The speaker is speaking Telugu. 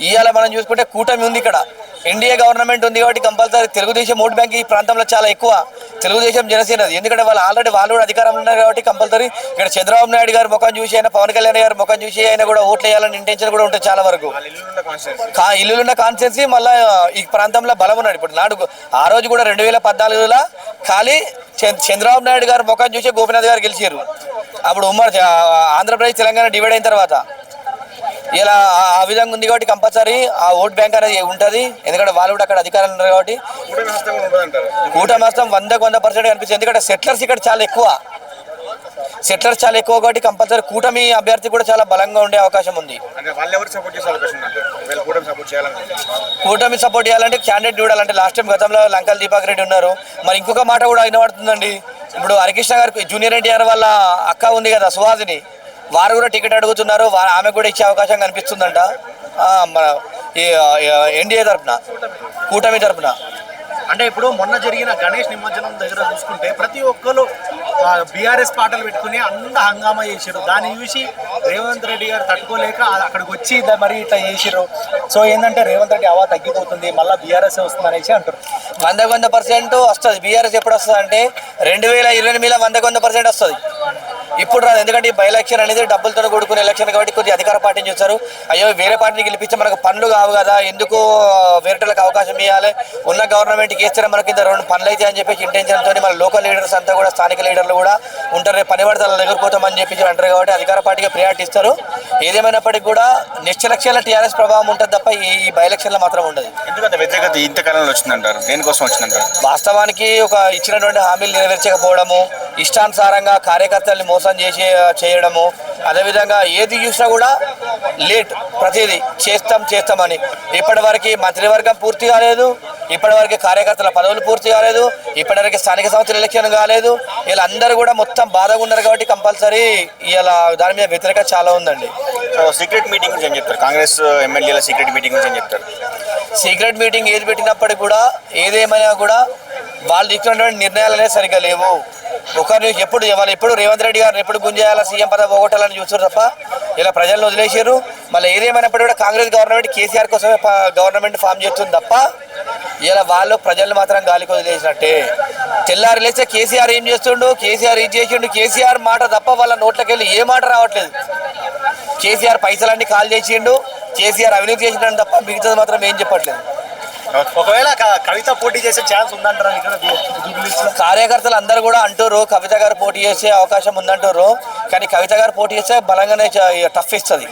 ఇవాళ మనం చూసుకుంటే కూటమి ఉంది ఇక్కడ, ఎన్డీఏ గవర్నమెంట్ ఉంది కాబట్టి కంపల్సరీ తెలుగుదేశం ఓట్ బ్యాంక్ ఈ ప్రాంతంలో చాలా ఎక్కువ, తెలుగుదేశం జనసేనది. ఎందుకంటే వాళ్ళు కూడా అధికారంలో ఉన్నారు కాబట్టి కంపల్సరీ ఇక్కడ చంద్రబాబు నాయుడు గారి ముఖం చూసి అయినా, పవన్ కళ్యాణ్ గారి ముఖం చూసి అయినా కూడా ఓట్లు వేయాలని ఇంటెన్షన్ కూడా ఉంటుంది చాలా వరకు. ఇల్లులున్న కాన్స్టిట్యున్సీ మళ్ళీ ఈ ప్రాంతంలో బలం ఉన్నాడు. ఇప్పుడు నాడు ఆ రోజు కూడా 2014లో ఖాళీ చంద్రబాబు నాయుడు గారి ముఖం చూసి గోపీనాథ్ గారు గెలిచారు. అప్పుడు ఉమ్మడి ఆంధ్రప్రదేశ్ తెలంగాణ డివైడ్ అయిన తర్వాత ఇలా ఆ విధంగా ఉంది కాబట్టి కంపల్సరీ ఆ ఓట్ బ్యాంక్ అనేది ఉంటుంది. ఎందుకంటే వాళ్ళు కూడా అక్కడ అధికారులు ఉన్నారు కాబట్టి కూటమి హస్తం 100% కనిపిస్తుంది. ఎందుకంటే సెటిలర్స్ ఇక్కడ చాలా ఎక్కువ కాబట్టి కంపల్సరీ కూటమి అభ్యర్థి కూడా చాలా బలంగా ఉండే అవకాశం ఉంది. కూటమి సపోర్ట్ చేయాలంటే క్యాండిడేట్ చూడాలంటే లాస్ట్ టైం గతంలో లంకల్ దీపక్ రెడ్డి ఉన్నారు. మరి ఇంకొక మాట కూడా వినబడుతుందండి. ఇప్పుడు హరికృష్ణ గారికి జూనియర్ ఎన్టీఆర్ వాళ్ళ అక్క ఉంది కదా సుహాసిని, వారు కూడా టికెట్ అడుగుతున్నారు. ఆమె కూడా ఇచ్చే అవకాశం కనిపిస్తుందంట మన ఈ ఎన్డీఏ తరఫున, కూటమి తరఫున. అంటే ఇప్పుడు మొన్న జరిగిన గణేష్ నిమజ్జనం దగ్గర చూసుకుంటే ప్రతి ఒక్కరు బీఆర్ఎస్ పాటలు పెట్టుకుని అంత హంగామా చేసారు. దాన్ని చూసి రేవంత్ రెడ్డి గారు తట్టుకోలేక అక్కడికి వచ్చి మరి ఇట్లా చేసారు. సో ఏంటంటే రేవంత్ రెడ్డి హవా తగ్గిపోతుంది, మళ్ళీ బీఆర్ఎస్ వస్తుంది అనేసి అంటారు. 100% వస్తుంది. బీఆర్ఎస్ ఎప్పుడు వస్తుంది అంటే 2028లో 100% వస్తుంది. ఇప్పుడు రాదు. ఎందుకంటే ఈ బై ఎలక్షన్ అనేది డబ్బులతో కూడుకునే ఎలక్షన్ కాబట్టి కొద్దిగా అధికార పార్టీని చూస్తారు. అయ్యో వేరే పార్టీని గెలిపించి మనకు పనులు కావు కదా, ఎందుకు వేరేటలకు అవకాశం ఇవ్వాలి, ఉన్న గవర్నమెంట్కి వేస్తే మనకి ఇంత 2 పనులు అయితే అని చెప్పేసి ఇంటెన్షన్తో మన లోకల్ లీడర్స్ అంతా కూడా, స్థానిక లీడర్లు కూడా ఉంటారు. పని పడతాల దగ్గర పోతామని చెప్పి అంటారు కాబట్టి అధికార పార్టీకి ప్రియారిటీ ఇస్తారు. ఏదేమైనప్పటికీ కూడా నెక్స్ట్ ఎలక్షన్లో టీఆర్ఎస్ ప్రభావం ఉంటుంది తప్ప ఈ బై ఎలక్షన్లో మాత్రం ఉండదు. ఎందుకంటే వ్యతిరేకత ఇంతకాలంలో వచ్చిందంటారు, దేనికోసం వచ్చిందంటారు? వాస్తవానికి ఒక ఇచ్చినటువంటి హామీలు నెరవేర్చకపోవడము, ఇష్టానుసారంగా కార్యకర్తల్ని మోసం చేయడము, అదేవిధంగా ఏది చూసినా కూడా లేట్, ప్రతిదీ చేస్తామని. ఇప్పటివరకు మంత్రివర్గం పూర్తి కాలేదు, ఇప్పటివరకు కార్యకర్తల పదవులు పూర్తి కాలేదు, ఇప్పటివరకు స్థానిక సంస్థల ఎలక్షన్ కాలేదు. వీళ్ళందరూ కూడా మొత్తం బాధగా ఉన్నారు కాబట్టి కంపల్సరీ ఇలా దాని మీద వ్యతిరేకత చాలా ఉందండి. సో సీక్రెట్ మీటింగ్ గురించి ఏం చెప్తారు? కాంగ్రెస్ ఎమ్మెల్యేల సీక్రెట్ మీటింగ్ గురించి ఏం చెప్తారు? సీక్రెట్ మీటింగ్ ఏది పెట్టినప్పటికీ కూడా, ఏదేమైనా కూడా వాళ్ళు ఇచ్చినటువంటి నిర్ణయాలు అనేది సరిగ్గా లేవు. ఒకరిని ఎప్పుడు రేవంత్ రెడ్డి గారిని ఎప్పుడు గుంజేయాలా, సీఎం పదవి పోగొట్టాలని చూస్తారు తప్ప ఇలా ప్రజలను వదిలేసారు. మళ్ళీ ఏదేమైనప్పటికీ కూడా కాంగ్రెస్ గవర్నమెంట్ కేసీఆర్ కోసమే గవర్నమెంట్ ఫామ్ చేస్తుంది తప్ప ఇలా వాళ్ళు ప్రజలు మాత్రం గాలికి వదిలేసినట్టే. తెల్లారి లేస్తే కేసీఆర్ ఏం చేస్తుండు, కేసీఆర్ ఏం చేసిండు, కేసీఆర్ మాట తప్ప వాళ్ళ నోట్లోకి వెళ్ళి ఏ మాట రావట్లేదు. కేసీఆర్ పైసలన్నీ కాల్ చేసిండు, కేసీఆర్ అవినీతి చేసిండు తప్ప మిగతాది మాత్రం ఏం చెప్పట్లేదు. ఒకవేళ కవిత పోటీ చేసే ఛాన్స్ ఉందంటారా? కార్యకర్తలు అందరూ కూడా అంటారు కవిత గారు పోటీ చేసే అవకాశం ఉందంటారు. కానీ కవిత గారు పోటీ చేస్తే బలంగానే టఫ్ ఇస్తుంది.